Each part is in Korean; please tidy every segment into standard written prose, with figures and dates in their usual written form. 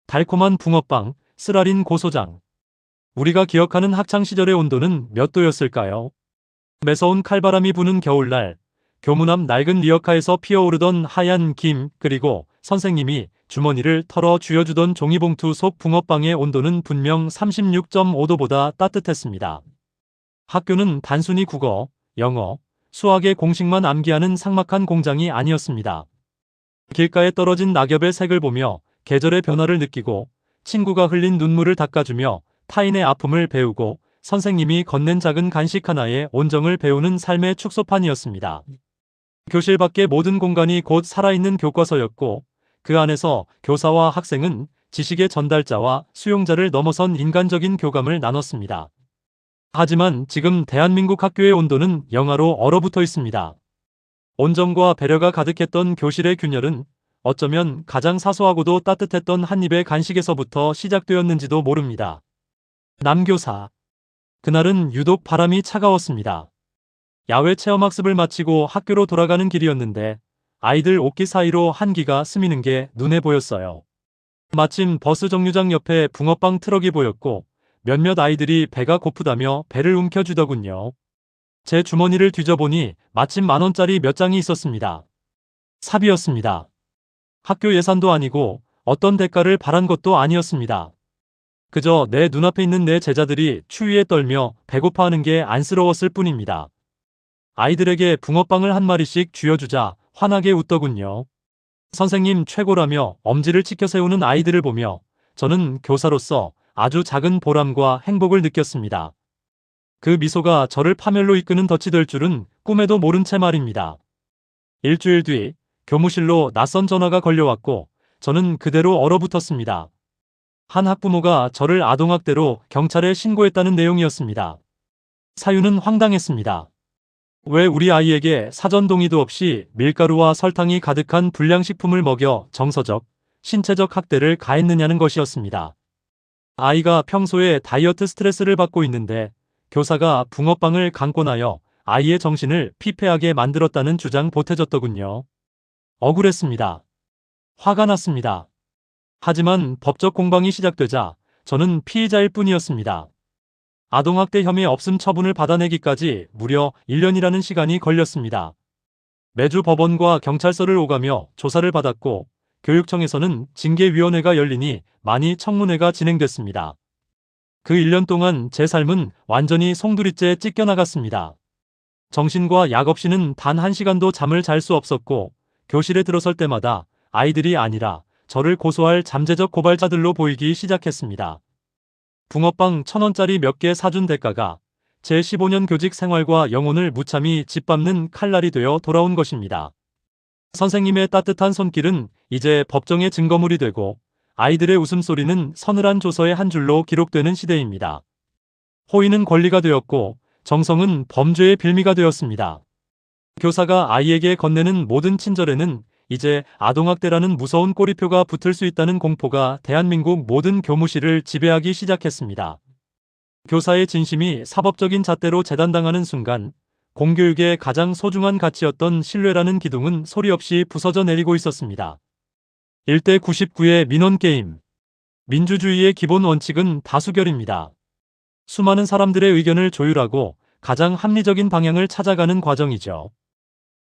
달콤한 붕어빵, 쓰라린 고소장. 우리가 기억하는 학창시절의 온도는 몇 도였을까요? 매서운 칼바람이 부는 겨울날, 교문 앞 낡은 리어카에서 피어오르던 하얀 김, 그리고 선생님이 주머니를 털어 쥐어주던 종이봉투 속 붕어빵의 온도는 분명 36.5도보다 따뜻했습니다. 학교는 단순히 국어, 영어, 수학의 공식만 암기하는 삭막한 공장이 아니었습니다. 길가에 떨어진 낙엽의 색을 보며 계절의 변화를 느끼고, 친구가 흘린 눈물을 닦아주며 타인의 아픔을 배우고, 선생님이 건넨 작은 간식 하나에 온정을 배우는 삶의 축소판이었습니다. 교실 밖의 모든 공간이 곧 살아있는 교과서였고, 그 안에서 교사와 학생은 지식의 전달자와 수용자를 넘어선 인간적인 교감을 나눴습니다. 하지만 지금 대한민국 학교의 온도는 영하로 얼어붙어 있습니다. 온정과 배려가 가득했던 교실의 균열은 어쩌면 가장 사소하고도 따뜻했던 한 입의 간식에서부터 시작되었는지도 모릅니다. 남교사. 그날은 유독 바람이 차가웠습니다. 야외 체험학습을 마치고 학교로 돌아가는 길이었는데 아이들 옷깃 사이로 한기가 스미는 게 눈에 보였어요. 마침 버스 정류장 옆에 붕어빵 트럭이 보였고 몇몇 아이들이 배가 고프다며 배를 움켜쥐더군요. 제 주머니를 뒤져보니 마침 10,000원짜리 몇 장이 있었습니다. 사비였습니다. 학교 예산도 아니고 어떤 대가를 바란 것도 아니었습니다. 그저 내 눈앞에 있는 내 제자들이 추위에 떨며 배고파하는 게 안쓰러웠을 뿐입니다. 아이들에게 붕어빵을 한 마리씩 쥐어주자 환하게 웃더군요. 선생님 최고라며 엄지를 치켜 세우는 아이들을 보며 저는 교사로서 아주 작은 보람과 행복을 느꼈습니다. 그 미소가 저를 파멸로 이끄는 덫이 될 줄은 꿈에도 모른 채 말입니다. 일주일 뒤 교무실로 낯선 전화가 걸려왔고 저는 그대로 얼어붙었습니다. 한 학부모가 저를 아동학대로 경찰에 신고했다는 내용이었습니다. 사유는 황당했습니다. 왜 우리 아이에게 사전 동의도 없이 밀가루와 설탕이 가득한 불량식품을 먹여 정서적, 신체적 학대를 가했느냐는 것이었습니다. 아이가 평소에 다이어트 스트레스를 받고 있는데 교사가 붕어빵을 강권하여 아이의 정신을 피폐하게 만들었다는 주장 보태졌더군요. 억울했습니다. 화가 났습니다. 하지만 법적 공방이 시작되자 저는 피의자일 뿐이었습니다. 아동학대 혐의 없음 처분을 받아내기까지 무려 1년이라는 시간이 걸렸습니다. 매주 법원과 경찰서를 오가며 조사를 받았고 교육청에서는 징계위원회가 열리니 많이 청문회가 진행됐습니다. 그 1년 동안 제 삶은 완전히 송두리째 찢겨나갔습니다. 정신과 약 없이는 단 1시간도 잠을 잘 수 없었고 교실에 들어설 때마다 아이들이 아니라 저를 고소할 잠재적 고발자들로 보이기 시작했습니다. 붕어빵 1,000원짜리 몇 개 사준 대가가 제 15년 교직 생활과 영혼을 무참히 짓밟는 칼날이 되어 돌아온 것입니다. 선생님의 따뜻한 손길은 이제 법정의 증거물이 되고 아이들의 웃음소리는 서늘한 조서의 한 줄로 기록되는 시대입니다. 호의는 권리가 되었고 정성은 범죄의 빌미가 되었습니다. 교사가 아이에게 건네는 모든 친절에는 이제 아동학대라는 무서운 꼬리표가 붙을 수 있다는 공포가 대한민국 모든 교무실을 지배하기 시작했습니다. 교사의 진심이 사법적인 잣대로 재단당하는 순간 공교육의 가장 소중한 가치였던 신뢰라는 기둥은 소리 없이 부서져 내리고 있었습니다. 1대 99의 민원게임. 민주주의의 기본 원칙은 다수결입니다. 수많은 사람들의 의견을 조율하고 가장 합리적인 방향을 찾아가는 과정이죠.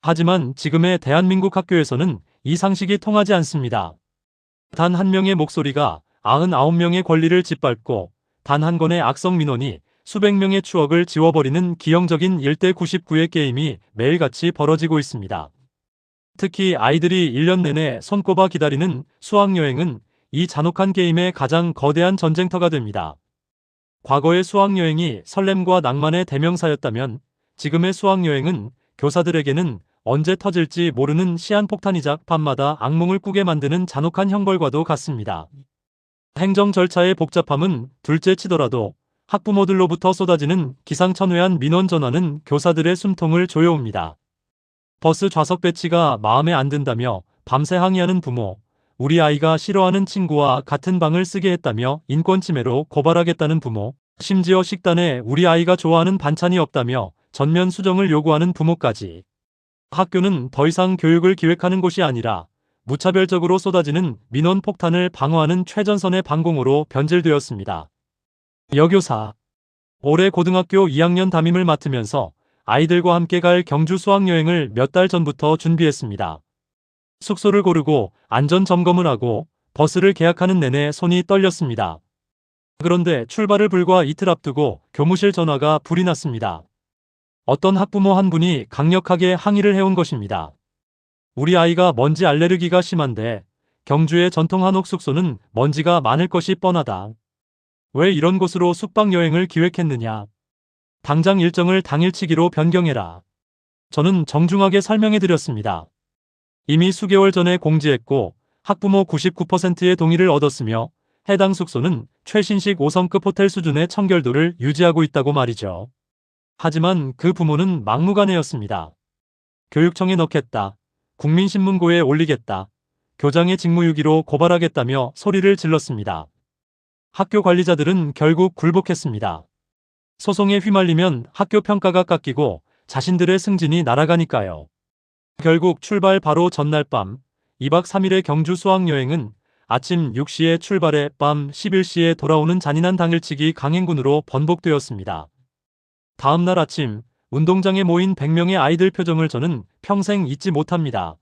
하지만 지금의 대한민국 학교에서는 이 상식이 통하지 않습니다. 단 한 명의 목소리가 99명의 권리를 짓밟고 단 한 건의 악성 민원이 수백 명의 추억을 지워버리는 기형적인 1대 99의 게임이 매일같이 벌어지고 있습니다. 특히 아이들이 1년 내내 손꼽아 기다리는 수학여행은 이 잔혹한 게임의 가장 거대한 전쟁터가 됩니다. 과거의 수학여행이 설렘과 낭만의 대명사였다면 지금의 수학여행은 교사들에게는 언제 터질지 모르는 시한폭탄이자 밤마다 악몽을 꾸게 만드는 잔혹한 형벌과도 같습니다. 행정 절차의 복잡함은 둘째치더라도 학부모들로부터 쏟아지는 기상천외한 민원 전화는 교사들의 숨통을 조여옵니다. 버스 좌석 배치가 마음에 안 든다며 밤새 항의하는 부모, 우리 아이가 싫어하는 친구와 같은 방을 쓰게 했다며 인권침해로 고발하겠다는 부모, 심지어 식단에 우리 아이가 좋아하는 반찬이 없다며 전면 수정을 요구하는 부모까지. 학교는 더 이상 교육을 기획하는 곳이 아니라 무차별적으로 쏟아지는 민원 폭탄을 방어하는 최전선의 방공호로 변질되었습니다. 여교사. 올해 고등학교 2학년 담임을 맡으면서 아이들과 함께 갈 경주 수학여행을 몇 달 전부터 준비했습니다. 숙소를 고르고 안전 점검을 하고 버스를 계약하는 내내 손이 떨렸습니다. 그런데 출발을 불과 이틀 앞두고 교무실 전화가 불이 났습니다. 어떤 학부모 한 분이 강력하게 항의를 해온 것입니다. 우리 아이가 먼지 알레르기가 심한데 경주의 전통 한옥 숙소는 먼지가 많을 것이 뻔하다. 왜 이런 곳으로 숙박여행을 기획했느냐. 당장 일정을 당일치기로 변경해라. 저는 정중하게 설명해드렸습니다. 이미 수개월 전에 공지했고 학부모 99%의 동의를 얻었으며 해당 숙소는 최신식 5성급 호텔 수준의 청결도를 유지하고 있다고 말이죠. 하지만 그 부모는 막무가내였습니다. 교육청에 넣겠다. 국민신문고에 올리겠다. 교장의 직무유기로 고발하겠다며 소리를 질렀습니다. 학교 관리자들은 결국 굴복했습니다. 소송에 휘말리면 학교 평가가 깎이고 자신들의 승진이 날아가니까요. 결국 출발 바로 전날 밤 2박 3일의 경주 수학여행은 아침 6시에 출발해 밤 11시에 돌아오는 잔인한 당일치기 강행군으로 번복되었습니다. 다음날 아침 운동장에 모인 100명의 아이들 표정을 저는 평생 잊지 못합니다.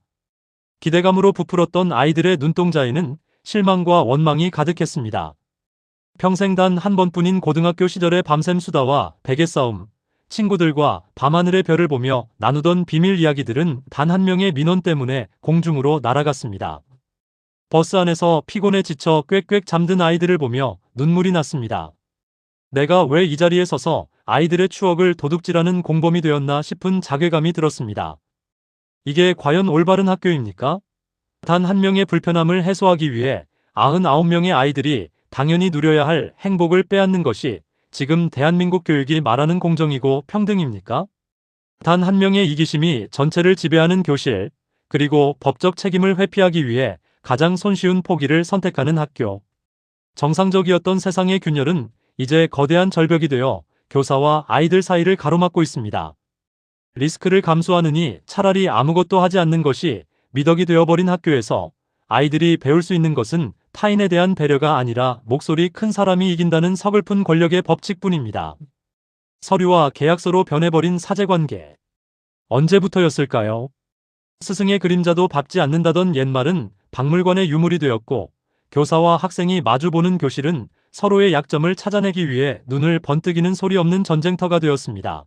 기대감으로 부풀었던 아이들의 눈동자에는 실망과 원망이 가득했습니다. 평생 단 한 번뿐인 고등학교 시절의 밤샘 수다와 베개 싸움, 친구들과 밤하늘의 별을 보며 나누던 비밀 이야기들은 단 한 명의 민원 때문에 공중으로 날아갔습니다. 버스 안에서 피곤해 지쳐 꽥꽥 잠든 아이들을 보며 눈물이 났습니다. 내가 왜 이 자리에 서서 아이들의 추억을 도둑질하는 공범이 되었나 싶은 자괴감이 들었습니다. 이게 과연 올바른 학교입니까? 단 한 명의 불편함을 해소하기 위해 99명의 아이들이 당연히 누려야 할 행복을 빼앗는 것이 지금 대한민국 교육이 말하는 공정이고 평등입니까? 단 한 명의 이기심이 전체를 지배하는 교실, 그리고 법적 책임을 회피하기 위해 가장 손쉬운 포기를 선택하는 학교. 정상적이었던 세상의 균열은 이제 거대한 절벽이 되어 교사와 아이들 사이를 가로막고 있습니다. 리스크를 감수하느니 차라리 아무것도 하지 않는 것이 미덕이 되어버린 학교에서 아이들이 배울 수 있는 것은 타인에 대한 배려가 아니라 목소리 큰 사람이 이긴다는 서글픈 권력의 법칙뿐입니다. 서류와 계약서로 변해버린 사제관계. 언제부터였을까요? 스승의 그림자도 밟지 않는다던 옛말은 박물관의 유물이 되었고 교사와 학생이 마주보는 교실은 서로의 약점을 찾아내기 위해 눈을 번뜩이는 소리 없는 전쟁터가 되었습니다.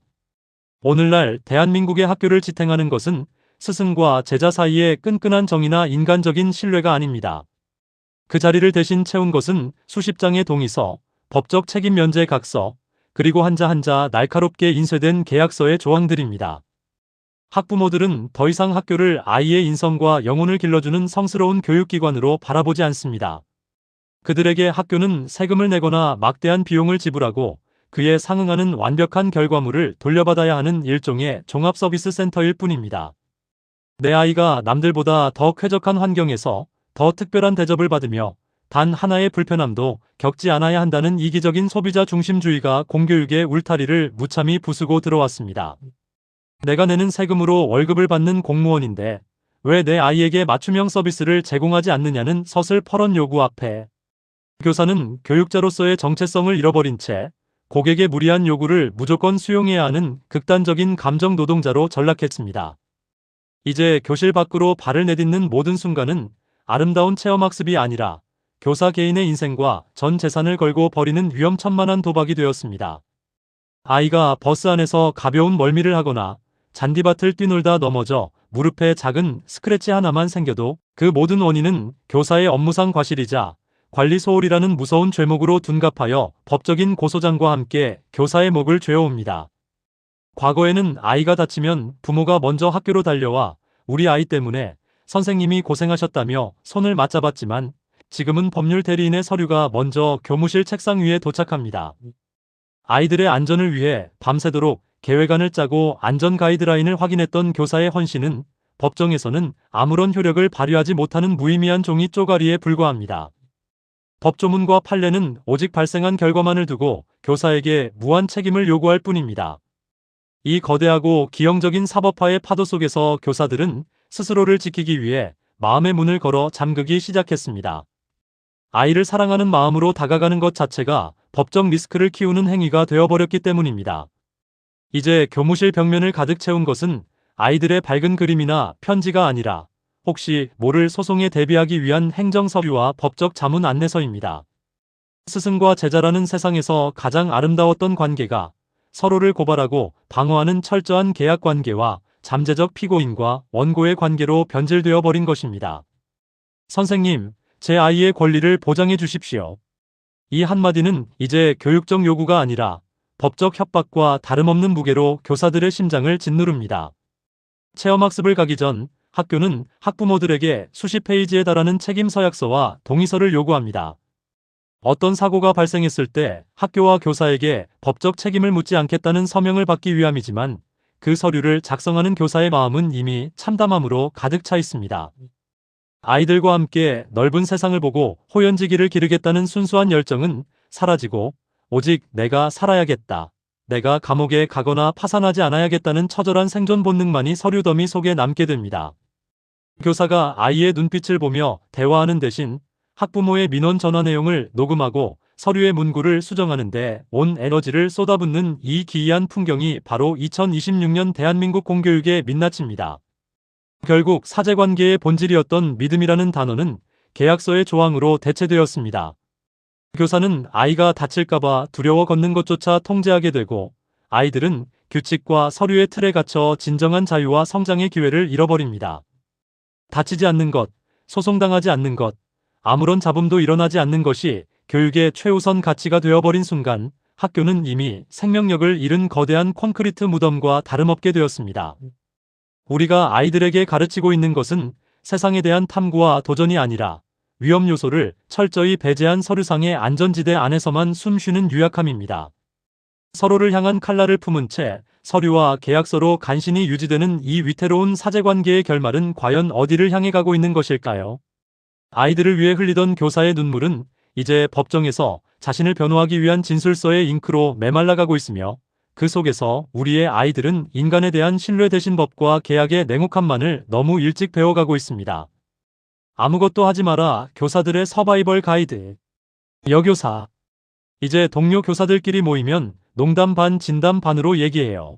오늘날 대한민국의 학교를 지탱하는 것은 스승과 제자 사이의 끈끈한 정이나 인간적인 신뢰가 아닙니다. 그 자리를 대신 채운 것은 수십 장의 동의서, 법적 책임 면제 각서, 그리고 한자 한자 날카롭게 인쇄된 계약서의 조항들입니다. 학부모들은 더 이상 학교를 아이의 인성과 영혼을 길러주는 성스러운 교육기관으로 바라보지 않습니다. 그들에게 학교는 세금을 내거나 막대한 비용을 지불하고 그에 상응하는 완벽한 결과물을 돌려받아야 하는 일종의 종합서비스 센터일 뿐입니다. 내 아이가 남들보다 더 쾌적한 환경에서 더 특별한 대접을 받으며 단 하나의 불편함도 겪지 않아야 한다는 이기적인 소비자 중심주의가 공교육의 울타리를 무참히 부수고 들어왔습니다. 내가 내는 세금으로 월급을 받는 공무원인데 왜 내 아이에게 맞춤형 서비스를 제공하지 않느냐는 서슬퍼런 요구 앞에 교사는 교육자로서의 정체성을 잃어버린 채 고객의 무리한 요구를 무조건 수용해야 하는 극단적인 감정 노동자로 전락했습니다. 이제 교실 밖으로 발을 내딛는 모든 순간은 아름다운 체험학습이 아니라 교사 개인의 인생과 전 재산을 걸고 벌이는 위험천만한 도박이 되었습니다. 아이가 버스 안에서 가벼운 멀미를 하거나 잔디밭을 뛰놀다 넘어져 무릎에 작은 스크래치 하나만 생겨도 그 모든 원인은 교사의 업무상 과실이자 관리 소홀이라는 무서운 죄목으로 둔갑하여 법적인 고소장과 함께 교사의 목을 죄어옵니다. 과거에는 아이가 다치면 부모가 먼저 학교로 달려와 우리 아이 때문에 선생님이 고생하셨다며 손을 맞잡았지만 지금은 법률 대리인의 서류가 먼저 교무실 책상 위에 도착합니다. 아이들의 안전을 위해 밤새도록 계획안을 짜고 안전 가이드라인을 확인했던 교사의 헌신은 법정에서는 아무런 효력을 발휘하지 못하는 무의미한 종이 쪼가리에 불과합니다. 법조문과 판례는 오직 발생한 결과만을 두고 교사에게 무한 책임을 요구할 뿐입니다. 이 거대하고 기형적인 사법화의 파도 속에서 교사들은 스스로를 지키기 위해 마음의 문을 걸어 잠그기 시작했습니다. 아이를 사랑하는 마음으로 다가가는 것 자체가 법적 리스크를 키우는 행위가 되어버렸기 때문입니다. 이제 교무실 벽면을 가득 채운 것은 아이들의 밝은 그림이나 편지가 아니라 혹시 모를 소송에 대비하기 위한 행정서류와 법적 자문 안내서입니다. 스승과 제자라는 세상에서 가장 아름다웠던 관계가 서로를 고발하고 방어하는 철저한 계약 관계와 잠재적 피고인과 원고의 관계로 변질되어 버린 것입니다. 선생님, 제 아이의 권리를 보장해 주십시오. 이 한마디는 이제 교육적 요구가 아니라 법적 협박과 다름없는 무게로 교사들의 심장을 짓누릅니다. 체험학습을 가기 전 학교는 학부모들에게 수십 페이지에 달하는 책임 서약서와 동의서를 요구합니다. 어떤 사고가 발생했을 때 학교와 교사에게 법적 책임을 묻지 않겠다는 서명을 받기 위함이지만 그 서류를 작성하는 교사의 마음은 이미 참담함으로 가득 차 있습니다. 아이들과 함께 넓은 세상을 보고 호연지기를 기르겠다는 순수한 열정은 사라지고 오직 내가 살아야겠다, 내가 감옥에 가거나 파산하지 않아야겠다는 처절한 생존 본능만이 서류 더미 속에 남게 됩니다. 교사가 아이의 눈빛을 보며 대화하는 대신 학부모의 민원 전화 내용을 녹음하고 서류의 문구를 수정하는데 온 에너지를 쏟아붓는 이 기이한 풍경이 바로 2026년 대한민국 공교육의 민낯입니다. 결국 사제관계의 본질이었던 믿음이라는 단어는 계약서의 조항으로 대체되었습니다. 교사는 아이가 다칠까봐 두려워 걷는 것조차 통제하게 되고 아이들은 규칙과 서류의 틀에 갇혀 진정한 자유와 성장의 기회를 잃어버립니다. 다치지 않는 것, 소송당하지 않는 것, 아무런 잡음도 일어나지 않는 것이 교육의 최우선 가치가 되어버린 순간 학교는 이미 생명력을 잃은 거대한 콘크리트 무덤과 다름없게 되었습니다. 우리가 아이들에게 가르치고 있는 것은 세상에 대한 탐구와 도전이 아니라 위험 요소를 철저히 배제한 서류상의 안전지대 안에서만 숨쉬는 유약함입니다. 서로를 향한 칼날을 품은 채 서류와 계약서로 간신히 유지되는 이 위태로운 사제관계의 결말은 과연 어디를 향해 가고 있는 것일까요? 아이들을 위해 흘리던 교사의 눈물은 이제 법정에서 자신을 변호하기 위한 진술서의 잉크로 메말라가고 있으며 그 속에서 우리의 아이들은 인간에 대한 신뢰 대신 법과 계약의 냉혹함만을 너무 일찍 배워가고 있습니다. 아무것도 하지 마라, 교사들의 서바이벌 가이드. 여교사. 이제 동료 교사들끼리 모이면 농담 반 진담 반으로 얘기해요.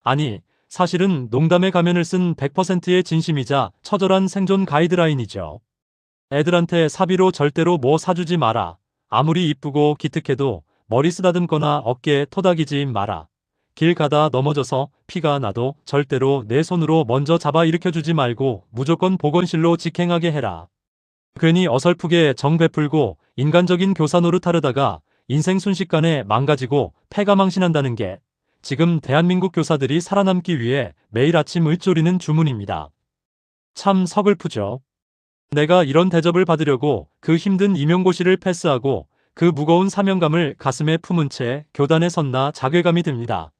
아니, 사실은 농담의 가면을 쓴 100%의 진심이자 처절한 생존 가이드라인이죠. 애들한테 사비로 절대로 뭐 사주지 마라. 아무리 이쁘고 기특해도 머리 쓰다듬거나 어깨에 토닥이지 마라. 길 가다 넘어져서 피가 나도 절대로 내 손으로 먼저 잡아 일으켜주지 말고 무조건 보건실로 직행하게 해라. 괜히 어설프게 정 베풀고 인간적인 교사 노릇하려다가 인생 순식간에 망가지고 패가망신한다는 게 지금 대한민국 교사들이 살아남기 위해 매일 아침 을조리는 주문입니다. 참 서글프죠. 내가 이런 대접을 받으려고 그 힘든 임용고시를 패스하고 그 무거운 사명감을 가슴에 품은 채 교단에 섰나 자괴감이 듭니다.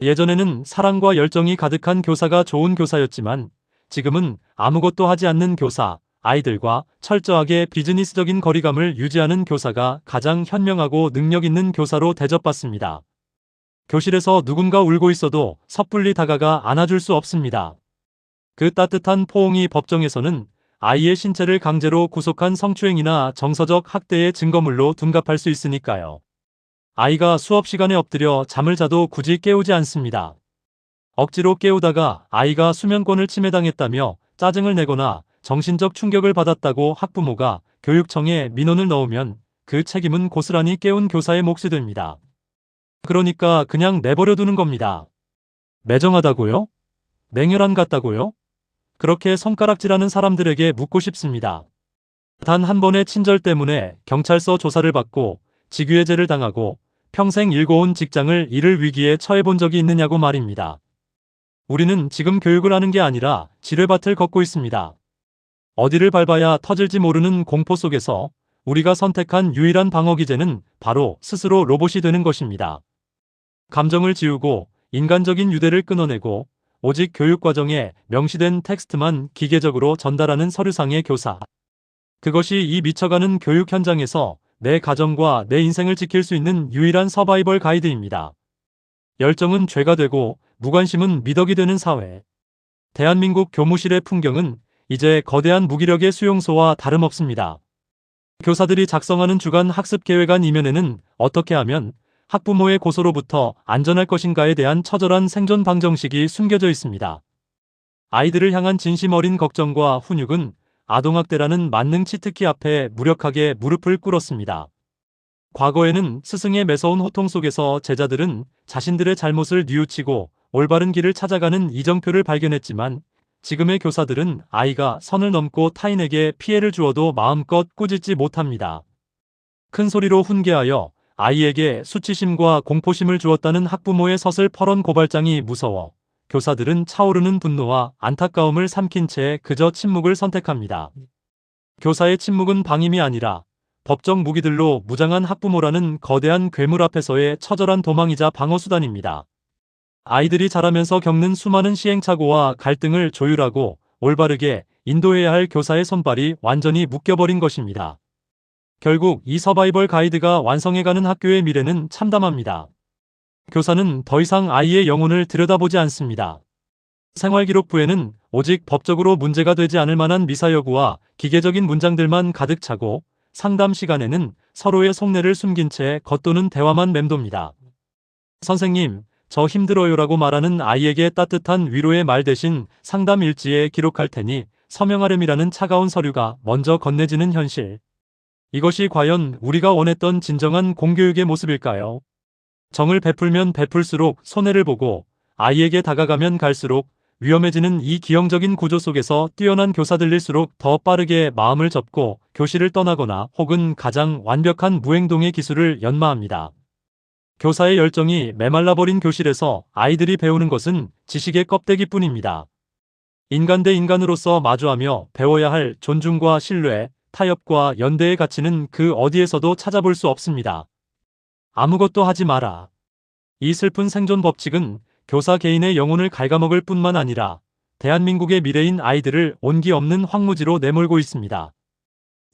예전에는 사랑과 열정이 가득한 교사가 좋은 교사였지만 지금은 아무것도 하지 않는 교사, 아이들과 철저하게 비즈니스적인 거리감을 유지하는 교사가 가장 현명하고 능력 있는 교사로 대접받습니다. 교실에서 누군가 울고 있어도 섣불리 다가가 안아줄 수 없습니다. 그 따뜻한 포옹이 법정에서는 아이의 신체를 강제로 구속한 성추행이나 정서적 학대의 증거물로 둔갑할 수 있으니까요. 아이가 수업 시간에 엎드려 잠을 자도 굳이 깨우지 않습니다. 억지로 깨우다가 아이가 수면권을 침해당했다며 짜증을 내거나 정신적 충격을 받았다고 학부모가 교육청에 민원을 넣으면 그 책임은 고스란히 깨운 교사의 몫이 됩니다. 그러니까 그냥 내버려 두는 겁니다. 매정하다고요? 냉혈한 같다고요? 그렇게 손가락질하는 사람들에게 묻고 싶습니다. 단 한 번의 친절 때문에 경찰서 조사를 받고 직위해제를 당하고 평생 일궈온 직장을 잃을 위기에 처해본 적이 있느냐고 말입니다. 우리는 지금 교육을 하는 게 아니라 지뢰밭을 걷고 있습니다. 어디를 밟아야 터질지 모르는 공포 속에서 우리가 선택한 유일한 방어 기제는 바로 스스로 로봇이 되는 것입니다. 감정을 지우고 인간적인 유대를 끊어내고 오직 교육과정에 명시된 텍스트만 기계적으로 전달하는 서류상의 교사. 그것이 이 미쳐가는 교육 현장에서 내 가정과 내 인생을 지킬 수 있는 유일한 서바이벌 가이드입니다. 열정은 죄가 되고 무관심은 미덕이 되는 사회. 대한민국 교무실의 풍경은 이제 거대한 무기력의 수용소와 다름없습니다. 교사들이 작성하는 주간 학습 계획안 이면에는 어떻게 하면 학부모의 고소로부터 안전할 것인가에 대한 처절한 생존 방정식이 숨겨져 있습니다. 아이들을 향한 진심 어린 걱정과 훈육은 아동학대라는 만능 치트키 앞에 무력하게 무릎을 꿇었습니다. 과거에는 스승의 매서운 호통 속에서 제자들은 자신들의 잘못을 뉘우치고 올바른 길을 찾아가는 이정표를 발견했지만 지금의 교사들은 아이가 선을 넘고 타인에게 피해를 주어도 마음껏 꾸짖지 못합니다. 큰 소리로 훈계하여 아이에게 수치심과 공포심을 주었다는 학부모의 서슬퍼런 고발장이 무서워 교사들은 차오르는 분노와 안타까움을 삼킨 채 그저 침묵을 선택합니다. 교사의 침묵은 방임이 아니라 법적 무기들로 무장한 학부모라는 거대한 괴물 앞에서의 처절한 도망이자 방어수단입니다. 아이들이 자라면서 겪는 수많은 시행착오와 갈등을 조율하고 올바르게 인도해야 할 교사의 손발이 완전히 묶여버린 것입니다. 결국 이 서바이벌 가이드가 완성해가는 학교의 미래는 참담합니다. 교사는 더 이상 아이의 영혼을 들여다보지 않습니다. 생활기록부에는 오직 법적으로 문제가 되지 않을 만한 미사여구와 기계적인 문장들만 가득 차고 상담 시간에는 서로의 속내를 숨긴 채 겉도는 대화만 맴돕니다. 선생님, 저 힘들어요라고 말하는 아이에게 따뜻한 위로의 말 대신 상담 일지에 기록할 테니 서명하렴이라는 차가운 서류가 먼저 건네지는 현실. 이것이 과연 우리가 원했던 진정한 공교육의 모습일까요? 정을 베풀면 베풀수록 손해를 보고 아이에게 다가가면 갈수록 위험해지는 이 기형적인 구조 속에서 뛰어난 교사들일수록 더 빠르게 마음을 접고 교실을 떠나거나 혹은 가장 완벽한 무행동의 기술을 연마합니다. 교사의 열정이 메말라버린 교실에서 아이들이 배우는 것은 지식의 껍데기뿐입니다. 인간 대 인간으로서 마주하며 배워야 할 존중과 신뢰, 타협과 연대의 가치는 그 어디에서도 찾아볼 수 없습니다. 아무것도 하지 마라. 이 슬픈 생존 법칙은 교사 개인의 영혼을 갉아먹을 뿐만 아니라 대한민국의 미래인 아이들을 온기 없는 황무지로 내몰고 있습니다.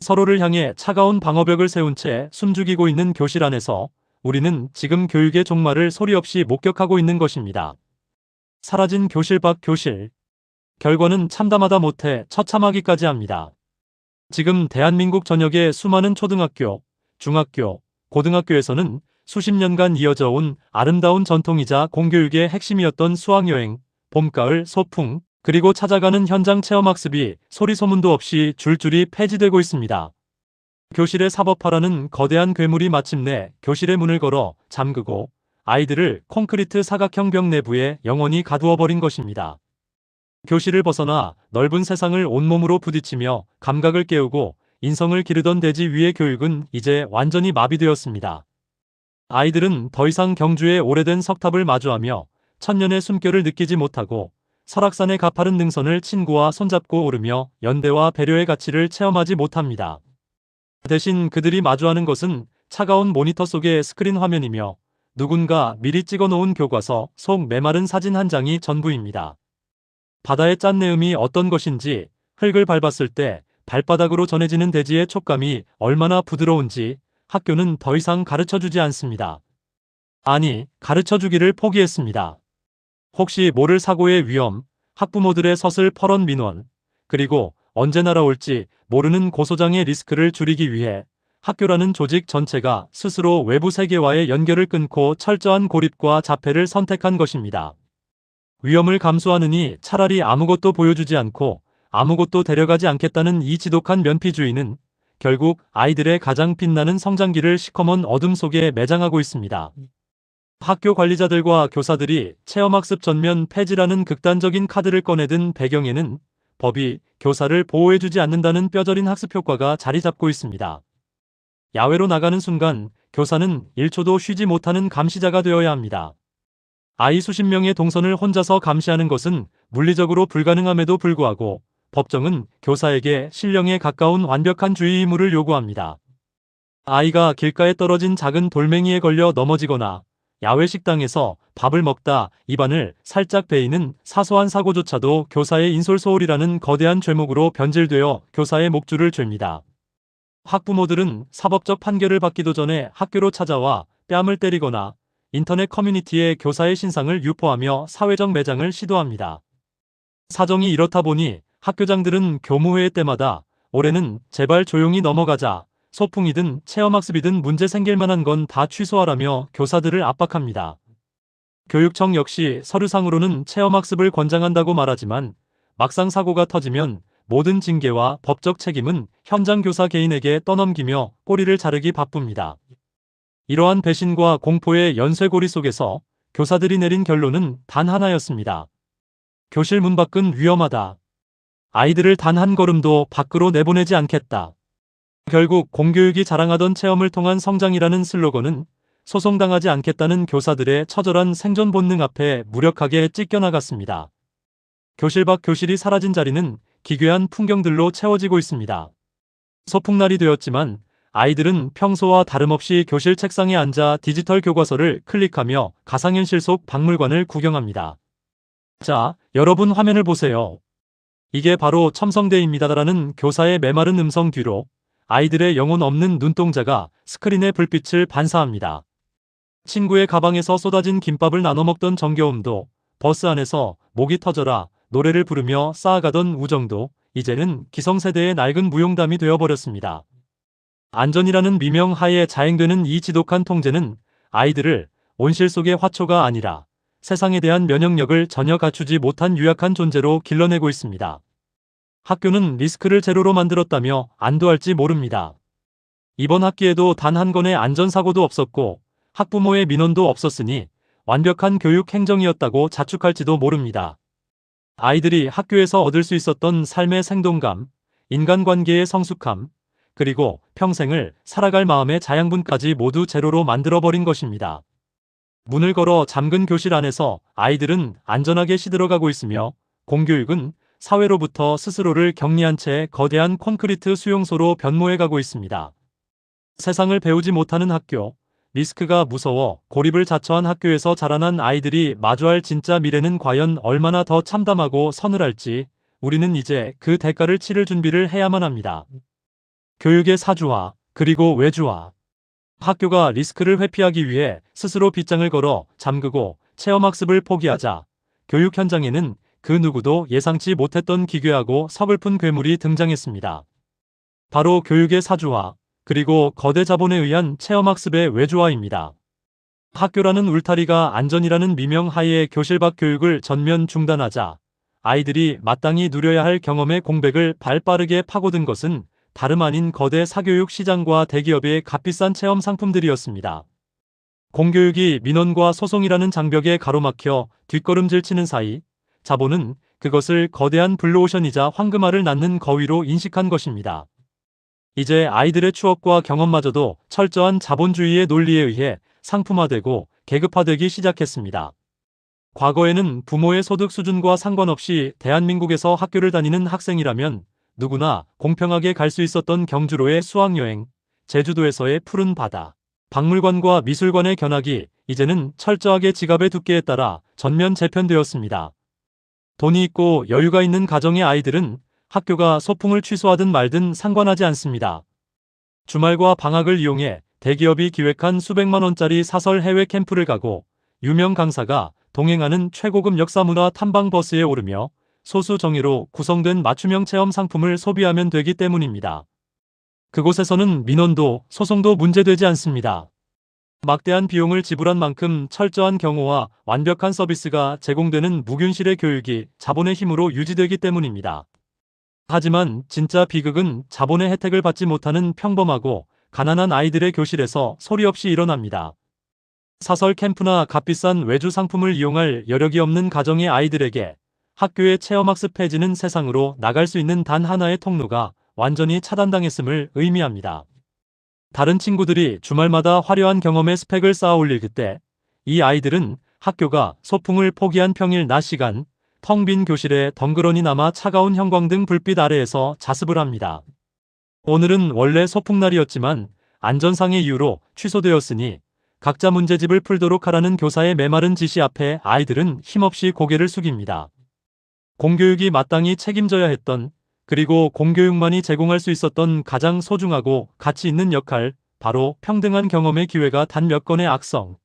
서로를 향해 차가운 방어벽을 세운 채 숨죽이고 있는 교실 안에서 우리는 지금 교육의 종말을 소리 없이 목격하고 있는 것입니다. 사라진 교실 밖 교실. 결과는 참담하다 못해 처참하기까지 합니다. 지금 대한민국 전역의 수많은 초등학교, 중학교, 고등학교에서는 수십 년간 이어져 온 아름다운 전통이자 공교육의 핵심이었던 수학여행, 봄가을, 소풍, 그리고 찾아가는 현장 체험학습이 소리소문도 없이 줄줄이 폐지되고 있습니다. 교실에 사법화라는 거대한 괴물이 마침내 교실의 문을 걸어 잠그고 아이들을 콘크리트 사각형 벽 내부에 영원히 가두어버린 것입니다. 교실을 벗어나 넓은 세상을 온몸으로 부딪히며 감각을 깨우고 인성을 기르던 대지 위의 교육은 이제 완전히 마비되었습니다. 아이들은 더 이상 경주의 오래된 석탑을 마주하며 천년의 숨결을 느끼지 못하고 설악산의 가파른 능선을 친구와 손잡고 오르며 연대와 배려의 가치를 체험하지 못합니다. 대신 그들이 마주하는 것은 차가운 모니터 속의 스크린 화면이며 누군가 미리 찍어놓은 교과서 속 메마른 사진 한 장이 전부입니다. 바다의 짠내음이 어떤 것인지, 흙을 밟았을 때 발바닥으로 전해지는 대지의 촉감이 얼마나 부드러운지 학교는 더 이상 가르쳐주지 않습니다. 아니, 가르쳐주기를 포기했습니다. 혹시 모를 사고의 위험, 학부모들의 서슬퍼런 민원, 그리고 언제 날아올지 모르는 고소장의 리스크를 줄이기 위해 학교라는 조직 전체가 스스로 외부 세계와의 연결을 끊고 철저한 고립과 자폐를 선택한 것입니다. 위험을 감수하느니 차라리 아무것도 보여주지 않고 아무것도 데려가지 않겠다는 이 지독한 면피주의는 결국 아이들의 가장 빛나는 성장기를 시커먼 어둠 속에 매장하고 있습니다. 학교 관리자들과 교사들이 체험학습 전면 폐지라는 극단적인 카드를 꺼내든 배경에는 법이 교사를 보호해주지 않는다는 뼈저린 학습 효과가 자리 잡고 있습니다. 야외로 나가는 순간 교사는 1초도 쉬지 못하는 감시자가 되어야 합니다. 아이 수십 명의 동선을 혼자서 감시하는 것은 물리적으로 불가능함에도 불구하고 법정은 교사에게 신령에 가까운 완벽한 주의 의무를 요구합니다. 아이가 길가에 떨어진 작은 돌멩이에 걸려 넘어지거나 야외 식당에서 밥을 먹다 입안을 살짝 베이는 사소한 사고조차도 교사의 인솔소홀이라는 거대한 죄목으로 변질되어 교사의 목줄을 죄입니다. 학부모들은 사법적 판결을 받기도 전에 학교로 찾아와 뺨을 때리거나 인터넷 커뮤니티에 교사의 신상을 유포하며 사회적 매장을 시도합니다. 사정이 이렇다 보니 학교장들은 교무회의 때마다 올해는 제발 조용히 넘어가자, 소풍이든 체험학습이든 문제 생길 만한 건 다 취소하라며 교사들을 압박합니다. 교육청 역시 서류상으로는 체험학습을 권장한다고 말하지만 막상 사고가 터지면 모든 징계와 법적 책임은 현장 교사 개인에게 떠넘기며 꼬리를 자르기 바쁩니다. 이러한 배신과 공포의 연쇄고리 속에서 교사들이 내린 결론은 단 하나였습니다. 교실 문 밖은 위험하다. 아이들을 단 한 걸음도 밖으로 내보내지 않겠다. 결국 공교육이 자랑하던 체험을 통한 성장이라는 슬로건은 소송당하지 않겠다는 교사들의 처절한 생존 본능 앞에 무력하게 찢겨나갔습니다. 교실 밖 교실이 사라진 자리는 기괴한 풍경들로 채워지고 있습니다. 소풍날이 되었지만 아이들은 평소와 다름없이 교실 책상에 앉아 디지털 교과서를 클릭하며 가상현실 속 박물관을 구경합니다. 자, 여러분 화면을 보세요. 이게 바로 첨성대입니다라는 교사의 메마른 음성 뒤로 아이들의 영혼 없는 눈동자가 스크린에 불빛을 반사합니다. 친구의 가방에서 쏟아진 김밥을 나눠 먹던 정겨움도, 버스 안에서 목이 터져라 노래를 부르며 쌓아가던 우정도 이제는 기성세대의 낡은 무용담이 되어버렸습니다. 안전이라는 미명 하에 자행되는 이 지독한 통제는 아이들을 온실 속의 화초가 아니라 세상에 대한 면역력을 전혀 갖추지 못한 유약한 존재로 길러내고 있습니다. 학교는 리스크를 제로로 만들었다며 안도할지 모릅니다. 이번 학기에도 단 한 건의 안전사고도 없었고 학부모의 민원도 없었으니 완벽한 교육 행정이었다고 자축할지도 모릅니다. 아이들이 학교에서 얻을 수 있었던 삶의 생동감, 인간관계의 성숙함, 그리고 평생을 살아갈 마음의 자양분까지 모두 제로로 만들어버린 것입니다. 문을 걸어 잠근 교실 안에서 아이들은 안전하게 시들어가고 있으며 공교육은 사회로부터 스스로를 격리한 채 거대한 콘크리트 수용소로 변모해가고 있습니다. 세상을 배우지 못하는 학교, 리스크가 무서워 고립을 자처한 학교에서 자라난 아이들이 마주할 진짜 미래는 과연 얼마나 더 참담하고 서늘할지 우리는 이제 그 대가를 치를 준비를 해야만 합니다. 교육의 사주화, 그리고 외주화. 학교가 리스크를 회피하기 위해 스스로 빗장을 걸어 잠그고 체험학습을 포기하자 교육 현장에는 그 누구도 예상치 못했던 기괴하고 서글픈 괴물이 등장했습니다. 바로 교육의 사주화, 그리고 거대 자본에 의한 체험학습의 외주화입니다. 학교라는 울타리가 안전이라는 미명 하에 교실 밖 교육을 전면 중단하자 아이들이 마땅히 누려야 할 경험의 공백을 발빠르게 파고든 것은 다름 아닌 거대 사교육 시장과 대기업의 값비싼 체험 상품들이었습니다. 공교육이 민원과 소송이라는 장벽에 가로막혀 뒷걸음질 치는 사이 자본은 그것을 거대한 블루오션이자 황금알을 낳는 거위로 인식한 것입니다. 이제 아이들의 추억과 경험마저도 철저한 자본주의의 논리에 의해 상품화되고 계급화되기 시작했습니다. 과거에는 부모의 소득 수준과 상관없이 대한민국에서 학교를 다니는 학생이라면 누구나 공평하게 갈 수 있었던 경주로의 수학여행, 제주도에서의 푸른 바다, 박물관과 미술관의 견학이 이제는 철저하게 지갑의 두께에 따라 전면 재편되었습니다. 돈이 있고 여유가 있는 가정의 아이들은 학교가 소풍을 취소하든 말든 상관하지 않습니다. 주말과 방학을 이용해 대기업이 기획한 수백만 원짜리 사설 해외 캠프를 가고 유명 강사가 동행하는 최고급 역사문화 탐방버스에 오르며 소수 정예로 구성된 맞춤형 체험 상품을 소비하면 되기 때문입니다. 그곳에서는 민원도 소송도 문제되지 않습니다. 막대한 비용을 지불한 만큼 철저한 경호와 완벽한 서비스가 제공되는 무균실의 교육이 자본의 힘으로 유지되기 때문입니다. 하지만 진짜 비극은 자본의 혜택을 받지 못하는 평범하고 가난한 아이들의 교실에서 소리 없이 일어납니다. 사설 캠프나 값비싼 외주 상품을 이용할 여력이 없는 가정의 아이들에게 학교의 체험학습 폐지는 세상으로 나갈 수 있는 단 하나의 통로가 완전히 차단당했음을 의미합니다. 다른 친구들이 주말마다 화려한 경험의 스펙을 쌓아 올릴 그때 이 아이들은 학교가 소풍을 포기한 평일 낮 시간 텅 빈 교실에 덩그러니 남아 차가운 형광등 불빛 아래에서 자습을 합니다. 오늘은 원래 소풍날이었지만 안전상의 이유로 취소되었으니 각자 문제집을 풀도록 하라는 교사의 메마른 지시 앞에 아이들은 힘없이 고개를 숙입니다. 공교육이 마땅히 책임져야 했던, 그리고 공교육만이 제공할 수 있었던 가장 소중하고 가치 있는 역할, 바로 평등한 경험의 기회가 단 몇 건의 악성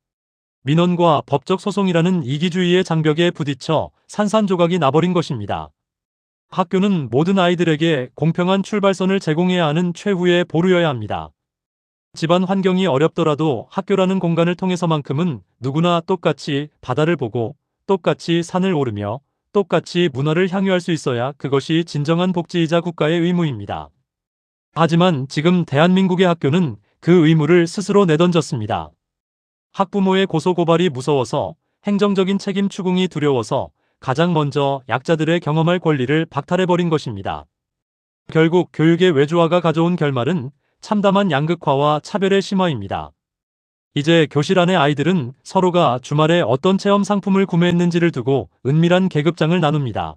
민원과 법적 소송이라는 이기주의의 장벽에 부딪혀 산산조각이 나버린 것입니다. 학교는 모든 아이들에게 공평한 출발선을 제공해야 하는 최후의 보루여야 합니다. 집안 환경이 어렵더라도 학교라는 공간을 통해서만큼은 누구나 똑같이 바다를 보고 똑같이 산을 오르며 똑같이 문화를 향유할 수 있어야 그것이 진정한 복지이자 국가의 의무입니다. 하지만 지금 대한민국의 학교는 그 의무를 스스로 내던졌습니다. 학부모의 고소고발이 무서워서, 행정적인 책임 추궁이 두려워서 가장 먼저 약자들의 경험할 권리를 박탈해버린 것입니다. 결국 교육의 외주화가 가져온 결말은 참담한 양극화와 차별의 심화입니다. 이제 교실 안의 아이들은 서로가 주말에 어떤 체험 상품을 구매했는지를 두고 은밀한 계급장을 나눕니다.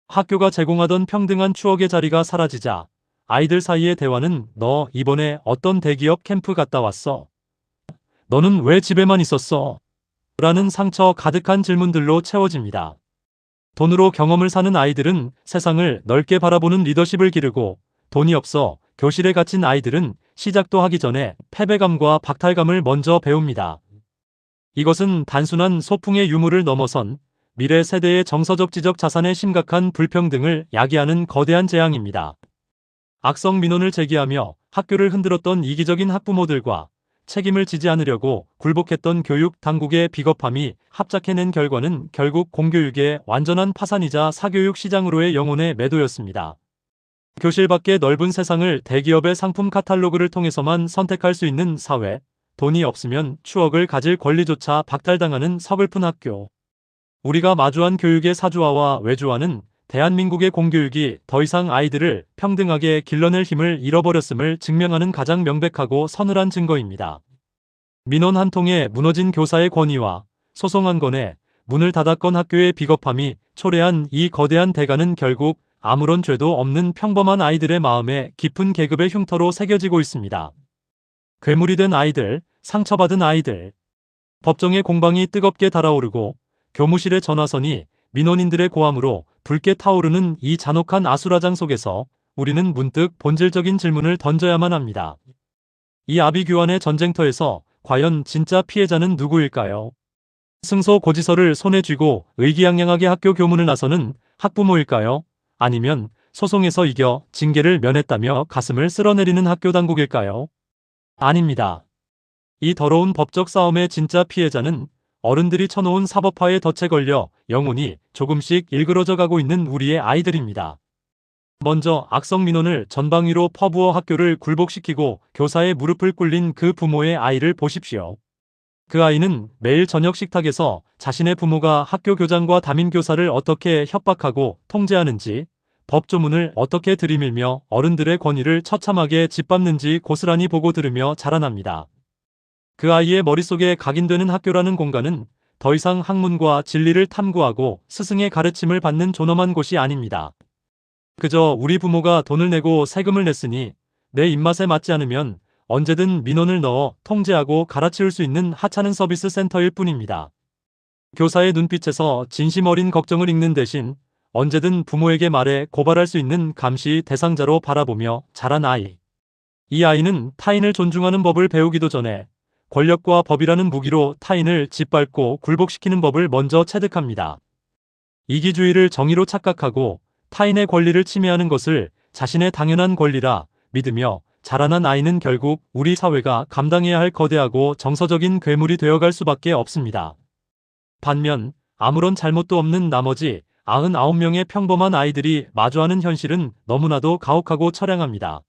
학교가 제공하던 평등한 추억의 자리가 사라지자 아이들 사이의 대화는 너 이번에 어떤 대기업 캠프 갔다 왔어? 너는 왜 집에만 있었어? 라는 상처 가득한 질문들로 채워집니다. 돈으로 경험을 사는 아이들은 세상을 넓게 바라보는 리더십을 기르고, 돈이 없어 교실에 갇힌 아이들은 시작도 하기 전에 패배감과 박탈감을 먼저 배웁니다. 이것은 단순한 소풍의 유무를 넘어선 미래 세대의 정서적 지적 자산의 심각한 불평등을 야기하는 거대한 재앙입니다. 악성 민원을 제기하며 학교를 흔들었던 이기적인 학부모들과 책임을 지지 않으려고 굴복했던 교육 당국의 비겁함이 합작해낸 결과는 결국 공교육의 완전한 파산이자 사교육 시장으로의 영혼의 매도였습니다. 교실 밖의 넓은 세상을 대기업의 상품 카탈로그를 통해서만 선택할 수 있는 사회, 돈이 없으면 추억을 가질 권리조차 박탈당하는 서글픈 학교. 우리가 마주한 교육의 사주화와 외주화는 대한민국의 공교육이 더 이상 아이들을 평등하게 길러낼 힘을 잃어버렸음을 증명하는 가장 명백하고 서늘한 증거입니다. 민원 한 통에 무너진 교사의 권위와 소송 한 건에 문을 닫았건 학교의 비겁함이 초래한 이 거대한 대가는 결국 아무런 죄도 없는 평범한 아이들의 마음에 깊은 계급의 흉터로 새겨지고 있습니다. 괴물이 된 아이들, 상처받은 아이들. 법정의 공방이 뜨겁게 달아오르고 교무실의 전화선이 민원인들의 고함으로 붉게 타오르는 이 잔혹한 아수라장 속에서 우리는 문득 본질적인 질문을 던져야만 합니다. 이 아비규환의 전쟁터에서 과연 진짜 피해자는 누구일까요? 승소고지서를 손에 쥐고 의기양양하게 학교 교문을 나서는 학부모일까요? 아니면 소송에서 이겨 징계를 면했다며 가슴을 쓸어내리는 학교 당국일까요? 아닙니다. 이 더러운 법적 싸움의 진짜 피해자는 어른들이 쳐놓은 사법화에 덫에 걸려 영혼이 조금씩 일그러져 가고 있는 우리의 아이들입니다. 먼저 악성 민원을 전방위로 퍼부어 학교를 굴복시키고 교사의 무릎을 꿇린 그 부모의 아이를 보십시오. 그 아이는 매일 저녁 식탁에서 자신의 부모가 학교 교장과 담임교사를 어떻게 협박하고 통제하는지, 법조문을 어떻게 들이밀며 어른들의 권위를 처참하게 짓밟는지 고스란히 보고 들으며 자라납니다. 그 아이의 머릿속에 각인되는 학교라는 공간은 더 이상 학문과 진리를 탐구하고 스승의 가르침을 받는 존엄한 곳이 아닙니다. 그저 우리 부모가 돈을 내고 세금을 냈으니 내 입맛에 맞지 않으면 언제든 민원을 넣어 통제하고 갈아치울 수 있는 하찮은 서비스 센터일 뿐입니다. 교사의 눈빛에서 진심 어린 걱정을 읽는 대신 언제든 부모에게 말해 고발할 수 있는 감시 대상자로 바라보며 자란 아이. 이 아이는 타인을 존중하는 법을 배우기도 전에 권력과 법이라는 무기로 타인을 짓밟고 굴복시키는 법을 먼저 체득합니다. 이기주의를 정의로 착각하고 타인의 권리를 침해하는 것을 자신의 당연한 권리라 믿으며 자라난 아이는 결국 우리 사회가 감당해야 할 거대하고 정서적인 괴물이 되어갈 수밖에 없습니다. 반면 아무런 잘못도 없는 나머지 99명의 평범한 아이들이 마주하는 현실은 너무나도 가혹하고 처량합니다.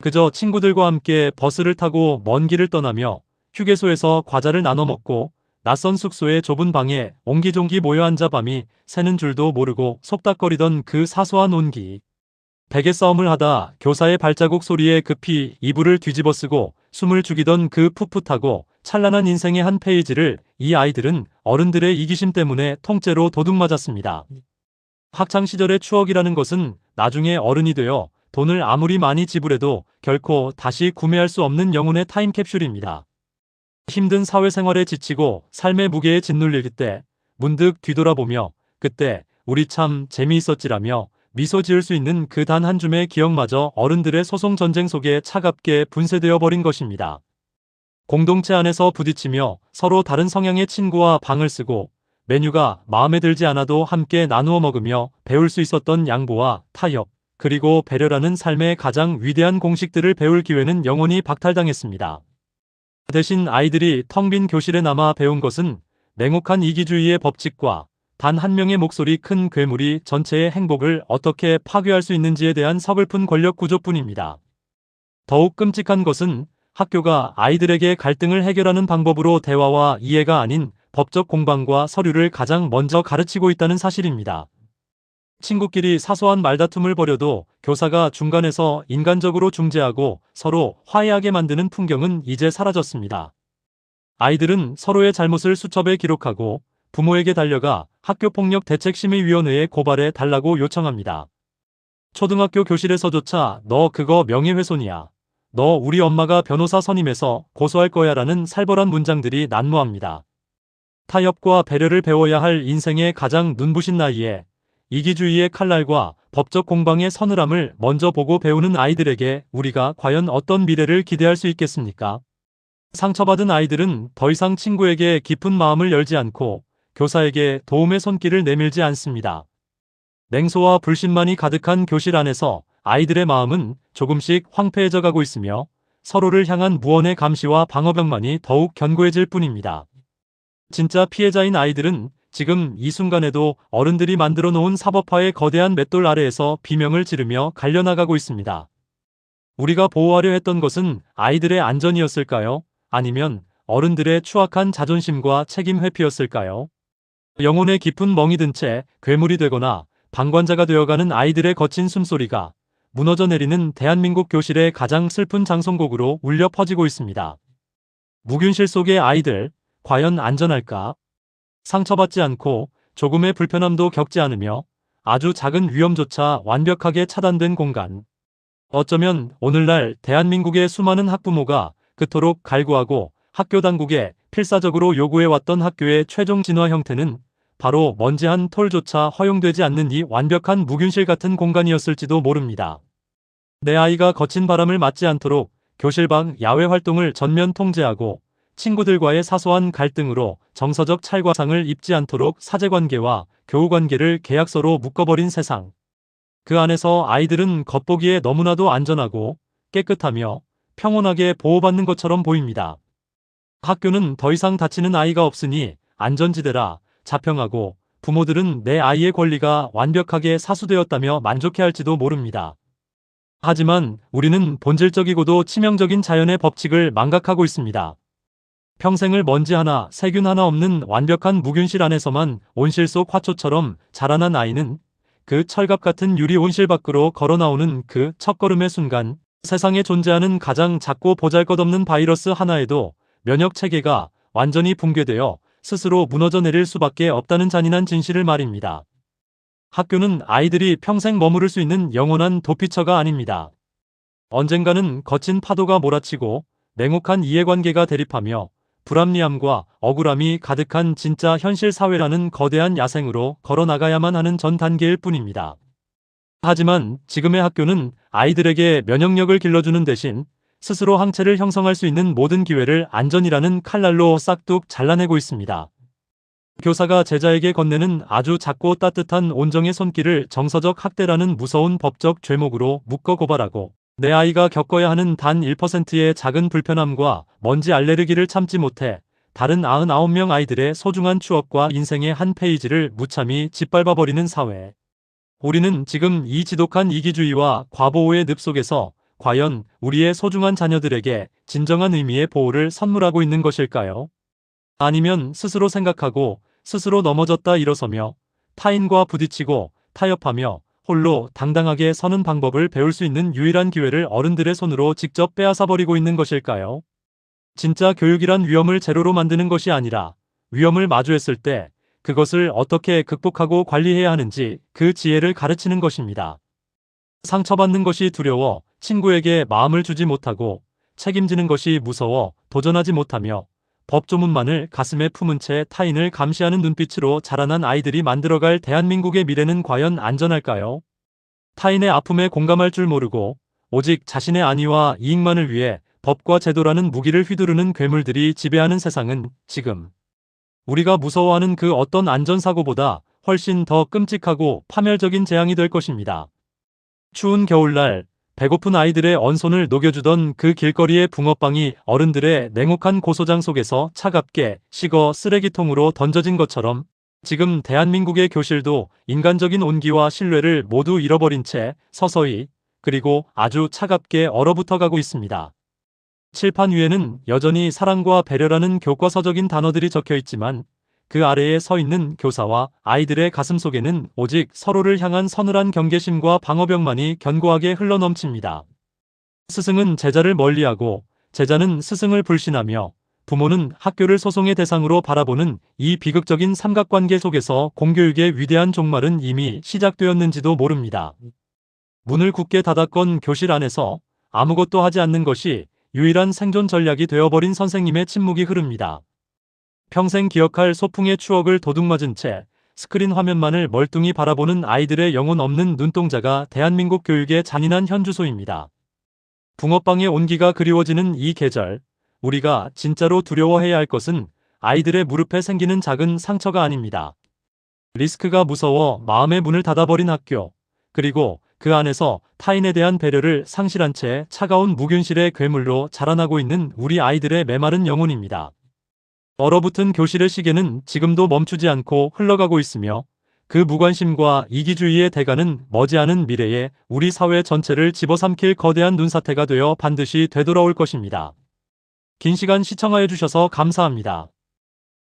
그저 친구들과 함께 버스를 타고 먼 길을 떠나며 휴게소에서 과자를 나눠 먹고 낯선 숙소의 좁은 방에 옹기종기 모여 앉아 밤이 새는 줄도 모르고 속닥거리던 그 사소한 온기. 베개 싸움을 하다 교사의 발자국 소리에 급히 이불을 뒤집어 쓰고 숨을 죽이던 그 풋풋하고 찬란한 인생의 한 페이지를 이 아이들은 어른들의 이기심 때문에 통째로 도둑맞았습니다. 학창시절의 추억이라는 것은 나중에 어른이 되어 돈을 아무리 많이 지불해도 결코 다시 구매할 수 없는 영혼의 타임캡슐입니다. 힘든 사회생활에 지치고 삶의 무게에 짓눌릴 때 문득 뒤돌아보며 그때 우리 참 재미있었지라며 미소 지을 수 있는 그 단 한 줌의 기억마저 어른들의 소송 전쟁 속에 차갑게 분쇄되어 버린 것입니다. 공동체 안에서 부딪히며 서로 다른 성향의 친구와 방을 쓰고 메뉴가 마음에 들지 않아도 함께 나누어 먹으며 배울 수 있었던 양보와 타협, 그리고 배려라는 삶의 가장 위대한 공식들을 배울 기회는 영원히 박탈당했습니다. 대신 아이들이 텅 빈 교실에 남아 배운 것은 냉혹한 이기주의의 법칙과 단 한 명의 목소리 큰 괴물이 전체의 행복을 어떻게 파괴할 수 있는지에 대한 서글픈 권력 구조뿐입니다. 더욱 끔찍한 것은 학교가 아이들에게 갈등을 해결하는 방법으로 대화와 이해가 아닌 법적 공방과 서류를 가장 먼저 가르치고 있다는 사실입니다. 친구끼리 사소한 말다툼을 벌여도 교사가 중간에서 인간적으로 중재하고 서로 화해하게 만드는 풍경은 이제 사라졌습니다. 아이들은 서로의 잘못을 수첩에 기록하고 부모에게 달려가 학교폭력대책심의위원회에 고발해 달라고 요청합니다. 초등학교 교실에서조차 너 그거 명예훼손이야. 너 우리 엄마가 변호사 선임해서 고소할 거야 라는 살벌한 문장들이 난무합니다. 타협과 배려를 배워야 할 인생의 가장 눈부신 나이에 이기주의의 칼날과 법적 공방의 서늘함을 먼저 보고 배우는 아이들에게 우리가 과연 어떤 미래를 기대할 수 있겠습니까? 상처받은 아이들은 더 이상 친구에게 깊은 마음을 열지 않고 교사에게 도움의 손길을 내밀지 않습니다. 냉소와 불신만이 가득한 교실 안에서 아이들의 마음은 조금씩 황폐해져 가고 있으며 서로를 향한 무언의 감시와 방어벽만이 더욱 견고해질 뿐입니다. 진짜 피해자인 아이들은 지금 이 순간에도 어른들이 만들어 놓은 사법화의 거대한 맷돌 아래에서 비명을 지르며 갈려나가고 있습니다. 우리가 보호하려 했던 것은 아이들의 안전이었을까요? 아니면 어른들의 추악한 자존심과 책임 회피였을까요? 영혼의 깊은 멍이 든 채 괴물이 되거나 방관자가 되어가는 아이들의 거친 숨소리가 무너져 내리는 대한민국 교실의 가장 슬픈 장송곡으로 울려 퍼지고 있습니다. 무균실 속의 아이들, 과연 안전할까? 상처받지 않고 조금의 불편함도 겪지 않으며 아주 작은 위험조차 완벽하게 차단된 공간. 어쩌면 오늘날 대한민국의 수많은 학부모가 그토록 갈구하고 학교 당국에 필사적으로 요구해왔던 학교의 최종 진화 형태는 바로 먼지 한 톨조차 허용되지 않는 이 완벽한 무균실 같은 공간이었을지도 모릅니다. 내 아이가 거친 바람을 맞지 않도록 교실 밖 야외 활동을 전면 통제하고 친구들과의 사소한 갈등으로 정서적 찰과상을 입지 않도록 사제관계와 교우관계를 계약서로 묶어버린 세상. 그 안에서 아이들은 겉보기에 너무나도 안전하고 깨끗하며 평온하게 보호받는 것처럼 보입니다. 학교는 더 이상 다치는 아이가 없으니 안전지대라 자평하고 부모들은 내 아이의 권리가 완벽하게 사수되었다며 만족해할지도 모릅니다. 하지만 우리는 본질적이고도 치명적인 자연의 법칙을 망각하고 있습니다. 평생을 먼지 하나, 세균 하나 없는 완벽한 무균실 안에서만 온실 속 화초처럼 자라난 아이는 그 철갑 같은 유리 온실 밖으로 걸어 나오는 그 첫걸음의 순간 세상에 존재하는 가장 작고 보잘것없는 바이러스 하나에도 면역 체계가 완전히 붕괴되어 스스로 무너져 내릴 수밖에 없다는 잔인한 진실을 말입니다. 학교는 아이들이 평생 머무를 수 있는 영원한 도피처가 아닙니다. 언젠가는 거친 파도가 몰아치고 냉혹한 이해관계가 대립하며 불합리함과 억울함이 가득한 진짜 현실 사회라는 거대한 야생으로 걸어나가야만 하는 전 단계일 뿐입니다. 하지만 지금의 학교는 아이들에게 면역력을 길러주는 대신 스스로 항체를 형성할 수 있는 모든 기회를 안전이라는 칼날로 싹둑 잘라내고 있습니다. 교사가 제자에게 건네는 아주 작고 따뜻한 온정의 손길을 정서적 학대라는 무서운 법적 죄목으로 묶어 고발하고 내 아이가 겪어야 하는 단 1%의 작은 불편함과 먼지 알레르기를 참지 못해 다른 99명 아이들의 소중한 추억과 인생의 한 페이지를 무참히 짓밟아버리는 사회. 우리는 지금 이 지독한 이기주의와 과보호의 늪 속에서 과연 우리의 소중한 자녀들에게 진정한 의미의 보호를 선물하고 있는 것일까요? 아니면 스스로 생각하고 스스로 넘어졌다 일어서며 타인과 부딪히고 타협하며 홀로 당당하게 서는 방법을 배울 수 있는 유일한 기회를 어른들의 손으로 직접 빼앗아버리고 있는 것일까요? 진짜 교육이란 위험을 제로로 만드는 것이 아니라 위험을 마주했을 때 그것을 어떻게 극복하고 관리해야 하는지 그 지혜를 가르치는 것입니다. 상처받는 것이 두려워 친구에게 마음을 주지 못하고 책임지는 것이 무서워 도전하지 못하며 법조문만을 가슴에 품은 채 타인을 감시하는 눈빛으로 자라난 아이들이 만들어갈 대한민국의 미래는 과연 안전할까요? 타인의 아픔에 공감할 줄 모르고 오직 자신의 안위와 이익만을 위해 법과 제도라는 무기를 휘두르는 괴물들이 지배하는 세상은 지금 우리가 무서워하는 그 어떤 안전사고보다 훨씬 더 끔찍하고 파멸적인 재앙이 될 것입니다. 추운 겨울날 배고픈 아이들의 언손을 녹여주던 그 길거리의 붕어빵이 어른들의 냉혹한 고소장 속에서 차갑게 식어 쓰레기통으로 던져진 것처럼 지금 대한민국의 교실도 인간적인 온기와 신뢰를 모두 잃어버린 채 서서히 그리고 아주 차갑게 얼어붙어가고 있습니다. 칠판 위에는 여전히 사랑과 배려라는 교과서적인 단어들이 적혀 있지만 그 아래에 서 있는 교사와 아이들의 가슴 속에는 오직 서로를 향한 서늘한 경계심과 방어벽만이 견고하게 흘러넘칩니다. 스승은 제자를 멀리하고 제자는 스승을 불신하며 부모는 학교를 소송의 대상으로 바라보는 이 비극적인 삼각관계 속에서 공교육의 위대한 종말은 이미 시작되었는지도 모릅니다. 문을 굳게 닫았건 교실 안에서 아무것도 하지 않는 것이 유일한 생존 전략이 되어버린 선생님의 침묵이 흐릅니다. 평생 기억할 소풍의 추억을 도둑맞은 채 스크린 화면만을 멀뚱히 바라보는 아이들의 영혼 없는 눈동자가 대한민국 교육의 잔인한 현주소입니다. 붕어빵의 온기가 그리워지는 이 계절, 우리가 진짜로 두려워해야 할 것은 아이들의 무릎에 생기는 작은 상처가 아닙니다. 리스크가 무서워 마음의 문을 닫아버린 학교, 그리고 그 안에서 타인에 대한 배려를 상실한 채 차가운 무균실의 괴물로 자라나고 있는 우리 아이들의 메마른 영혼입니다. 얼어붙은 교실의 시계는 지금도 멈추지 않고 흘러가고 있으며 그 무관심과 이기주의의 대가는 머지않은 미래에 우리 사회 전체를 집어삼킬 거대한 눈사태가 되어 반드시 되돌아올 것입니다. 긴 시간 시청하여 주셔서 감사합니다.